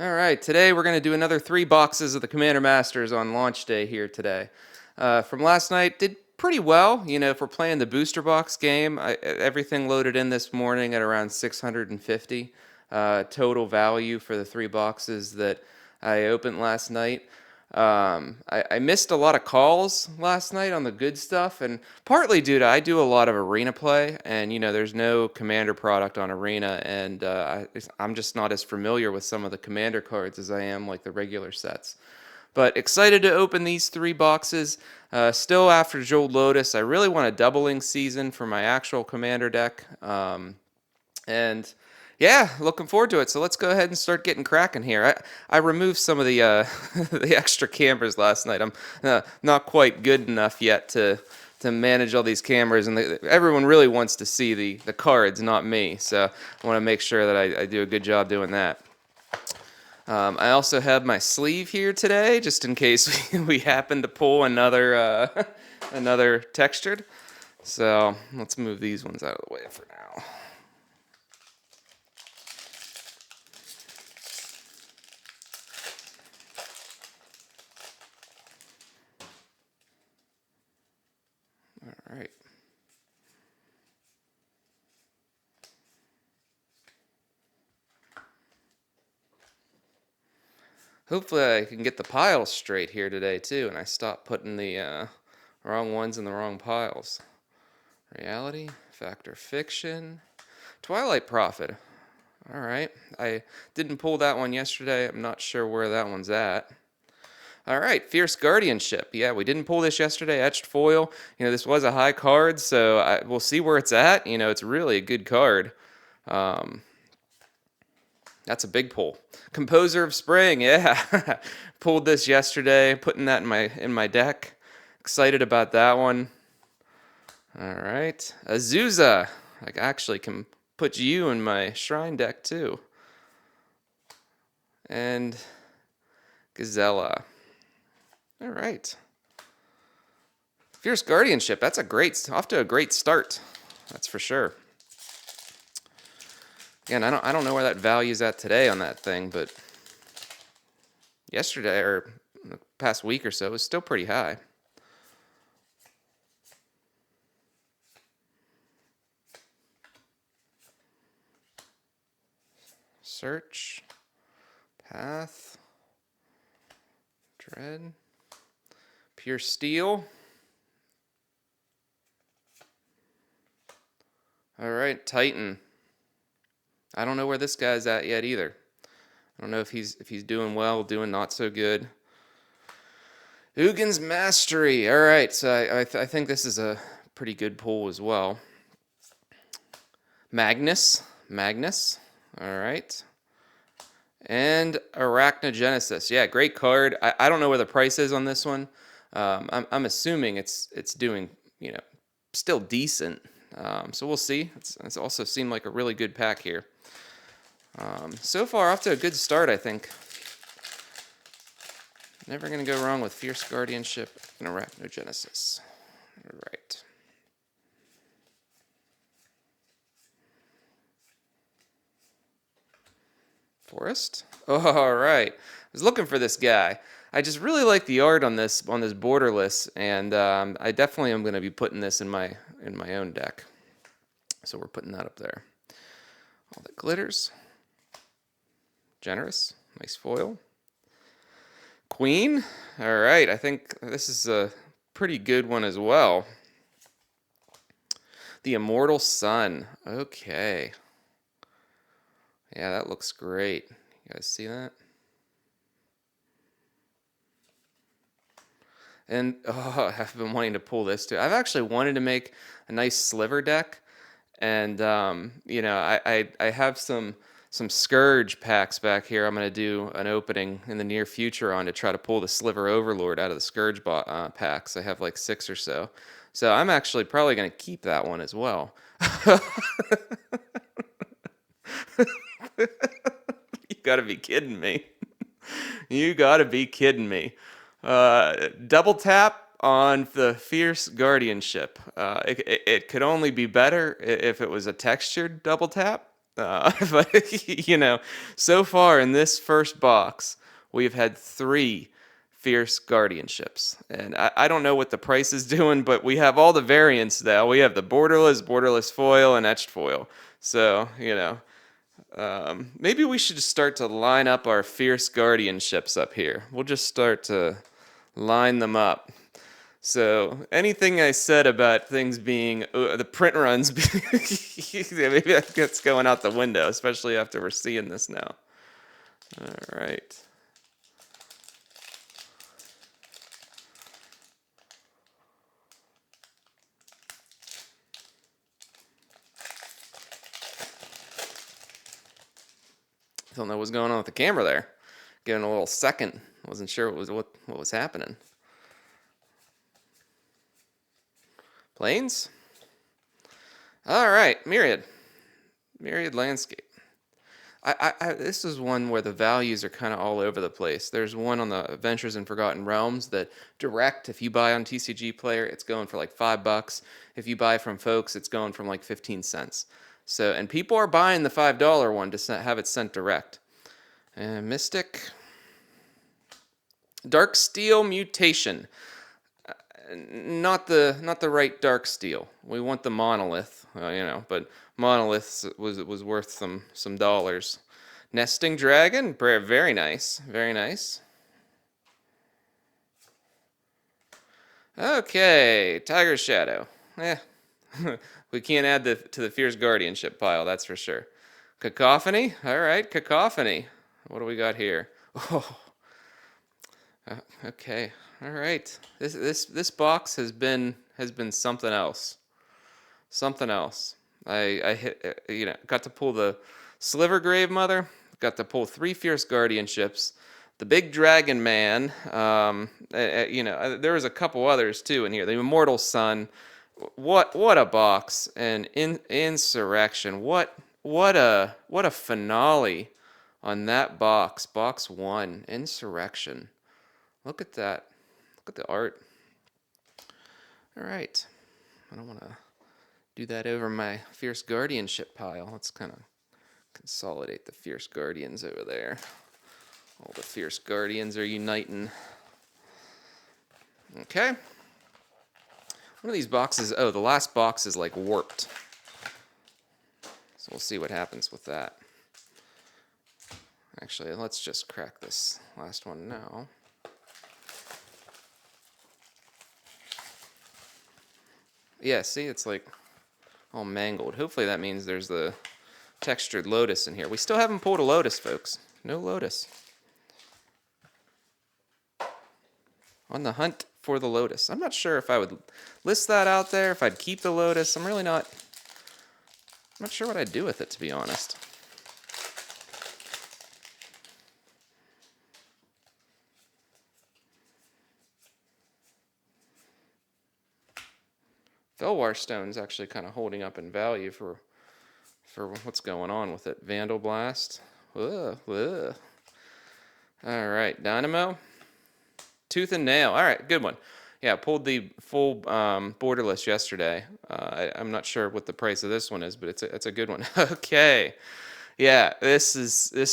All right, today we're going to do another 3 boxes of the Commander Masters on launch day here today. From last night, did pretty well. If we're playing the booster box game, everything loaded in this morning at around 650 total value for the 3 boxes that I opened last night. I missed a lot of calls last night on the good stuff, and partly due to I do a lot of arena play, and there's no commander product on arena, and I'm just not as familiar with some of the commander cards as I am like the regular sets. But excited to open these 3 boxes. Still after Jeweled Lotus, I really want a doubling season for my actual commander deck. And yeah, looking forward to it. So let's go ahead and start getting cracking here. I removed some of the the extra cameras last night. I'm not quite good enough yet to manage all these cameras, and everyone really wants to see the cards, not me. So I want to make sure that I do a good job doing that. I also have my sleeve here today, just in case we happen to pull another another textured. So let's move these ones out of the way for now. All right. Hopefully I can get the piles straight here today too, and I stop putting the wrong ones in the wrong piles. Reality, Factor Fiction, Twilight Prophet. All right. I didn't pull that one yesterday. I'm not sure where that one's at. All right, Fierce Guardianship. Yeah, we didn't pull this yesterday. Etched foil. This was a high card, so we'll see where it's at. It's really a good card. Um, that's a big pull. Composer of Spring. Yeah, pulled this yesterday. Putting that in my deck. Excited about that one. All right, Azusa. I actually can put you in my shrine deck too. And Gazella. All right. Fierce Guardianship. That's off to a great start. That's for sure. Again, I don't know where that value's at today on that thing, but yesterday or the past week or so it was still pretty high. Search. Path. Dread. Pure Steel. All right, Titan. I don't know where this guy's at yet either. I don't know if he's doing well, doing not so good. Ugin's Mastery. All right, so I think this is a pretty good pull as well. Magnus. All right. And Arachnogenesis. Yeah, great card. I don't know where the price is on this one. I'm assuming it's doing still decent. So we'll see. It's also seemed like a really good pack here. So far, off to a good start, I think. Never going to go wrong with Fierce Guardianship and Arachnogenesis. All right. Forest. Oh, all right. I was looking for this guy. I just really like the art on this borderless, and I definitely am going to be putting this in my own deck. So we're putting that up there. All that glitters. Generous. Nice foil. Queen. All right. I think this is a pretty good one as well. The Immortal Sun. Okay. Yeah, that looks great. You guys see that? And I've been wanting to pull this too. I've actually wanted to make a nice sliver deck, and I have some Scourge packs back here. I'm going to do an opening in the near future on to try to pull the Sliver Overlord out of the Scourge packs. I have like 6 or so. So I'm actually probably going to keep that one as well. You gotta be kidding me. You gotta be kidding me. Double tap on the Fierce Guardianship. It could only be better if it was a textured double tap. But so far in this first box, we've had three fierce guardianships, and I don't know what the price is doing, but we have all the variants now. We have the borderless foil, and etched foil. So maybe we should just start to line up our fierce guardianships up here. We'll just start to line them up. So anything I said about things being the print runs, maybe that's going out the window, especially after we're seeing this now. All right. Don't know what's going on with the camera there. Getting a little second. Wasn't sure what was happening. Planes? All right, Myriad Landscape. This is one where the values are kind of all over the place. There's one on the Adventures in Forgotten Realms that direct, if you buy on TCG Player, it's going for like $5. If you buy from folks, it's going from like 15 cents. So, and people are buying the $5 one to have it sent direct. And Mystic. Darksteel Mutation. Not the right Darksteel. We want the Monolith, but Monolith was worth some dollars. Nesting Dragon, very nice, very nice. Okay, Tiger Shadow. We can't add to the Fierce Guardianship pile, that's for sure. Cacophony, all right, Cacophony. What do we got here? Oh, okay, all right. This box has been something else. Something else. I hit, got to pull the Sliver Grave Mother, got to pull three Fierce Guardianships, the Big Dragon Man. There was a couple others too in here. The Immortal Sun. What a box! And Insurrection. What a finale on that box. Box 1, Insurrection. Look at that. Look at the art. All right. I don't want to do that over my Fierce Guardianship pile. Let's kind of consolidate the Fierce Guardians over there. All the Fierce Guardians are uniting. Okay. One of these boxes, the last box is like warped. So we'll see what happens with that. Actually, let's just crack this last one now. Yeah, see, it's like all mangled. Hopefully that means there's the textured Lotus in here. We still haven't pulled a Lotus, folks. No Lotus. On the hunt for the Lotus. I'm not sure if I would list that out there, if I'd keep the Lotus. I'm not sure what I'd do with it, to be honest. Felwar Stone's actually kind of holding up in value for what's going on with it. Vandal Blast. Ugh, ugh. All right, Dynamo. Tooth and Nail. All right, good one. Yeah, pulled the full borderless yesterday. I'm not sure what the price of this one is, but it's a good one. Okay. Yeah, this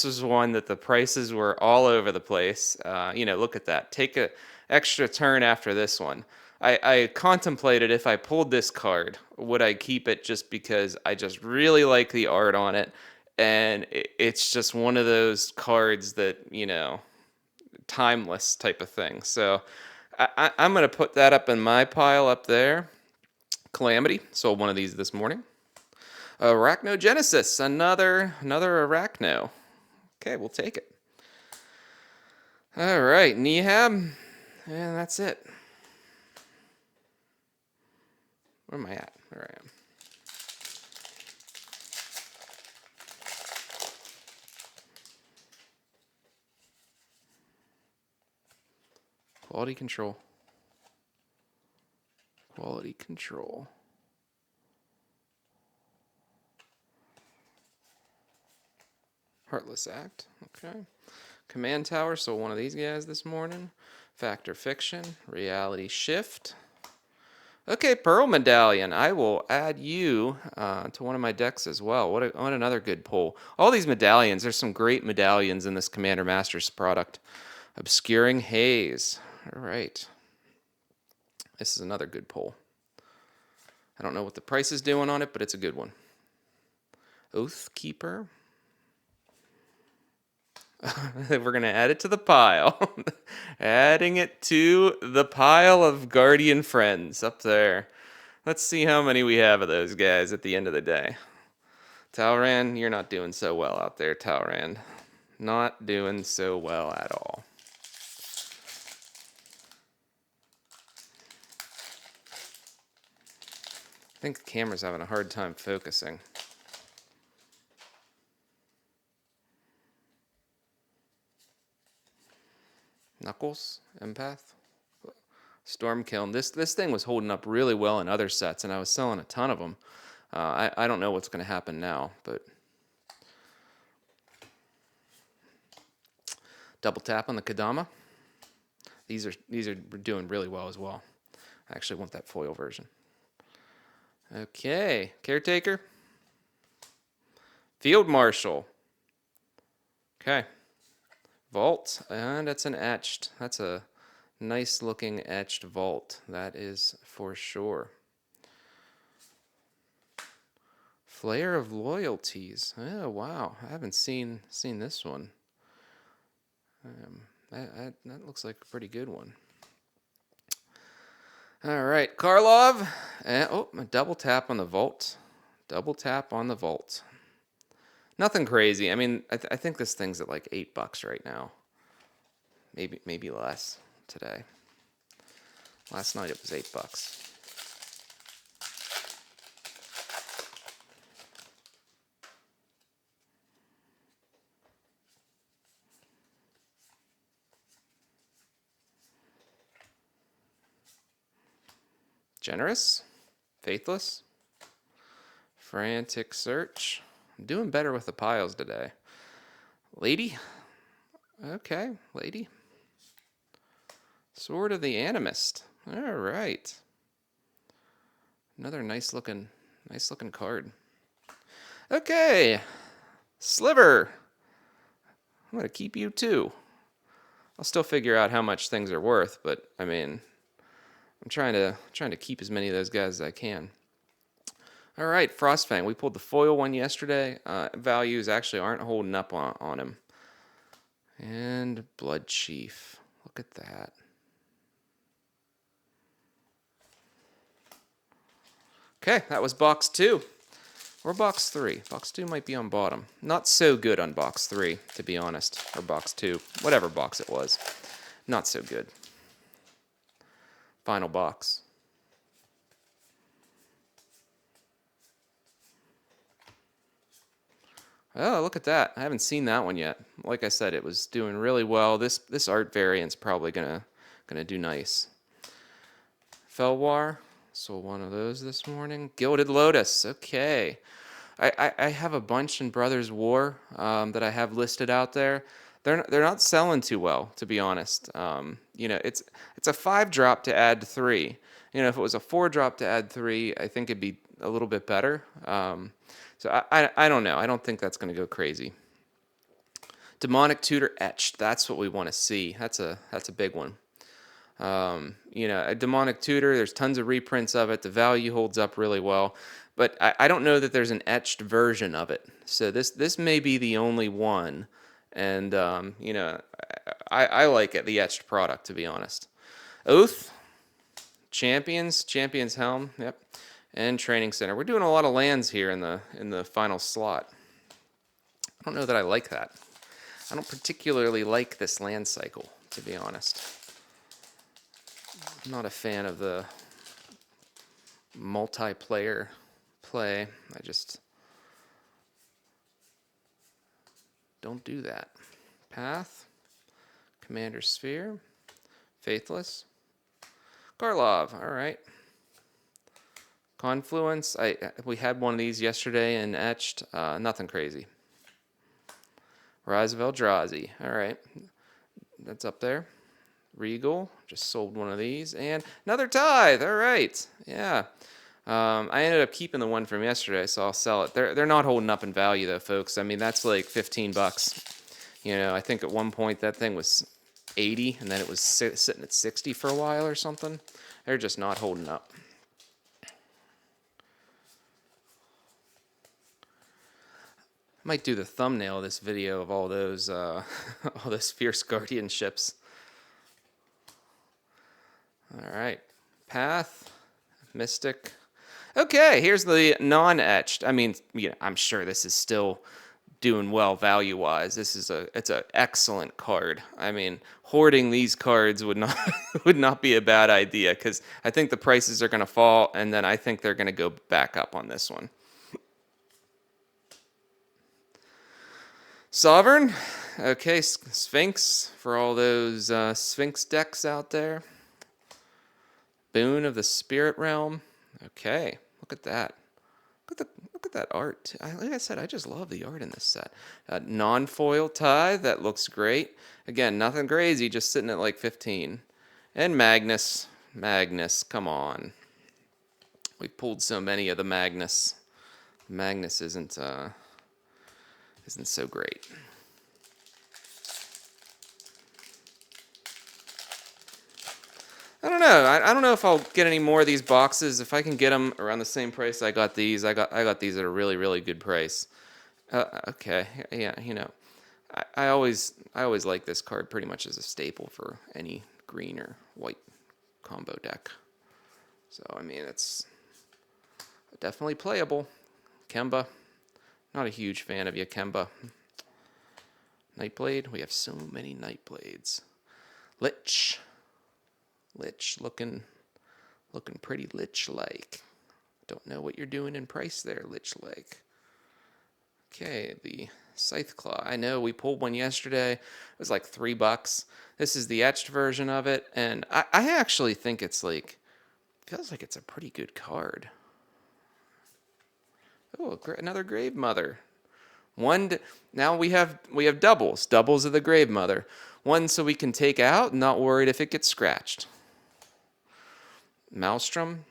was one that the prices were all over the place. Look at that. Take a extra turn after this one. I contemplated if I pulled this card, would I keep it just because I just really like the art on it, and it's just one of those cards that, timeless type of thing. So I'm going to put that up in my pile up there. Calamity, sold one of these this morning. Arachnogenesis, another Arachno. Okay, we'll take it. All right, Nehab, and that's it. Where am I at? There I am. Quality control. Quality control. Heartless Act. Okay. Command Tower. So one of these guys this morning. Fact or Fiction. Reality Shift. Okay, Pearl Medallion. I will add you to one of my decks as well. What another good pull. All these medallions, there's some great medallions in this Commander Masters product. Obscuring Haze. All right. This is another good pull. I don't know what the price is doing on it, but it's a good one. Oathkeeper. We're going to add it to the pile. Adding it to the pile of Guardian friends up there. Let's see how many we have of those guys at the end of the day. Talrand, you're not doing so well out there, Talrand. Not doing so well at all. I think the camera's having a hard time focusing. Knuckles, Empath, Stormkiln. This thing was holding up really well in other sets, and I was selling a ton of them. I don't know what's going to happen now, but double tap on the Kodama. These are doing really well as well. I actually want that foil version. Okay, Caretaker, Field Marshal. Okay, Vault, and that's an etched. That's a nice looking etched vault. That is for sure. Flare of Loyalties. Oh wow, I haven't seen this one. That looks like a pretty good one. All right, Karlov. Oh, a double tap on the vault. Double tap on the vault. Nothing crazy. I mean, I think this thing's at like $8 right now. Maybe less today. Last night it was $8. Generous, Faithless, Frantic Search. I'm doing better with the piles today. Lady. Okay, Lady. Sword of the Animist. All right. Another nice looking card. Okay. Sliver. I'm gonna keep you too. I'll still figure out how much things are worth, but I mean, I'm trying to keep as many of those guys as I can. All right, Frostfang. We pulled the foil one yesterday. Values actually aren't holding up on him. And Blood Chief. Look at that. Okay, that was box 2. Or box 3. Box 2 might be on bottom. Not so good on box 3, to be honest. Or box 2. Whatever box it was. Not so good. Final box. Oh, look at that. I haven't seen that one yet. Like I said, it was doing really well. This art variant's probably gonna do nice. Felwar. Sold one of those this morning. Gilded Lotus. Okay. I have a bunch in Brothers War that I have listed out there. They're not selling too well, to be honest. You know, it's a 5-drop to add 3. You know, if it was a 4-drop to add 3, I think it'd be a little bit better. So I don't know. I don't think that's going to go crazy. Demonic Tutor Etched. That's what we want to see. That's a big one. You know, a Demonic Tutor, there's tons of reprints of it. The value holds up really well. But I don't know that there's an etched version of it. So this may be the only one. And, you know, I like it, the etched product, to be honest. Oath, Champions Helm, yep, and Training Center. We're doing a lot of lands here in the final slot. I don't know that I like that. I don't particularly like this land cycle, to be honest. I'm not a fan of the multiplayer play. I just don't do that. Path, Commander Sphere, Faithless, Karlov. All right. Confluence. We had one of these yesterday and etched. Nothing crazy. Rise of Eldrazi. All right. That's up there. Regal, just sold one of these, and another Tithe. All right, yeah. I ended up keeping the one from yesterday, so I'll sell it. They're not holding up in value though, folks. I mean, that's like 15 bucks. You know, I think at one point that thing was 80, and then it was sitting at 60 for a while or something. They're just not holding up. I might do the thumbnail of this video of all those all those Fierce Guardian ships. All right, Path, Mystic. Okay, here's the non-etched. I mean, yeah, I'm sure this is still doing well value-wise. It's an excellent card. I mean, hoarding these cards would not would not be a bad idea, because I think the prices are going to fall, and then I think they're going to go back up on this one. Sovereign. Okay, Sphinx for all those Sphinx decks out there. Boon of the Spirit Realm. Okay, look at that. Look at that art. Like I said, I just love the art in this set. Non-foil Tithe, that looks great. Again, nothing crazy, just sitting at like 15. And Magnus. Magnus, come on. We've pulled so many of the Magnus. Magnus isn't so great. I don't know. I don't know if I'll get any more of these boxes. If I can get them around the same price I got these, I got these at a really, really good price. Okay, yeah, you know, I always like this card pretty much as a staple for any green or white combo deck. So I mean, it's definitely playable. Kemba, not a huge fan of you, Kemba. Nightblade. We have so many Nightblades. Lich. Lich looking pretty Lich-like. Don't know what you're doing in price there, Lich-like. Okay, the Scythe Claw. I know we pulled one yesterday. It was like $3. This is the etched version of it, and I actually think it's like, feels like it's a pretty good card. Oh, another Grave Mother. Now we have doubles of the Grave Mother. One so we can take out, not worried if it gets scratched. Maelstrom.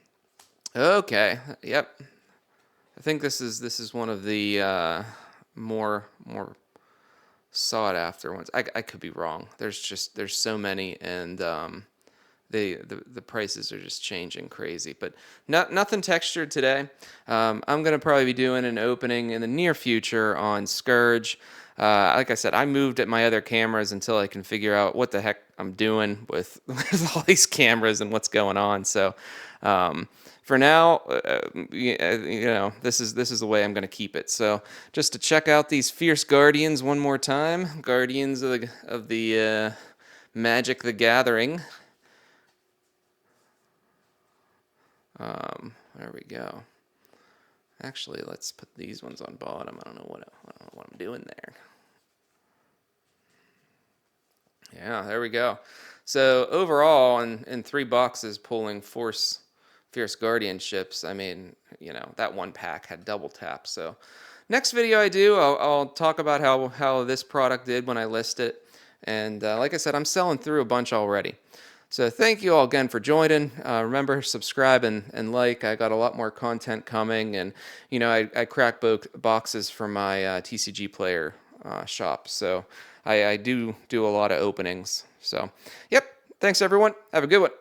Okay, yep. I think this is one of the more sought after ones. I could be wrong. There's so many, and the prices are just changing crazy. But nothing textured today. I'm gonna probably be doing an opening in the near future on Scourge. Like I said, I moved at my other cameras until I can figure out what the heck I'm doing with all these cameras and what's going on. So for now, you know, this is the way I'm going to keep it. So just to check out these Fierce Guardians one more time, Guardians of the Magic the Gathering. There we go. Actually, let's put these ones on bottom. I don't know what I'm doing there. Yeah, there we go. So overall, in 3 boxes, pulling Fierce Guardian ships, I mean, you know, that one pack had double tap. So next video I do, I'll talk about how this product did when I list it. And like I said, I'm selling through a bunch already. So thank you all again for joining. Remember, subscribe and like. I got a lot more content coming, and you know, I crack boxes for my TCG Player shop. So I do a lot of openings. So, yep. Thanks everyone. Have a good one.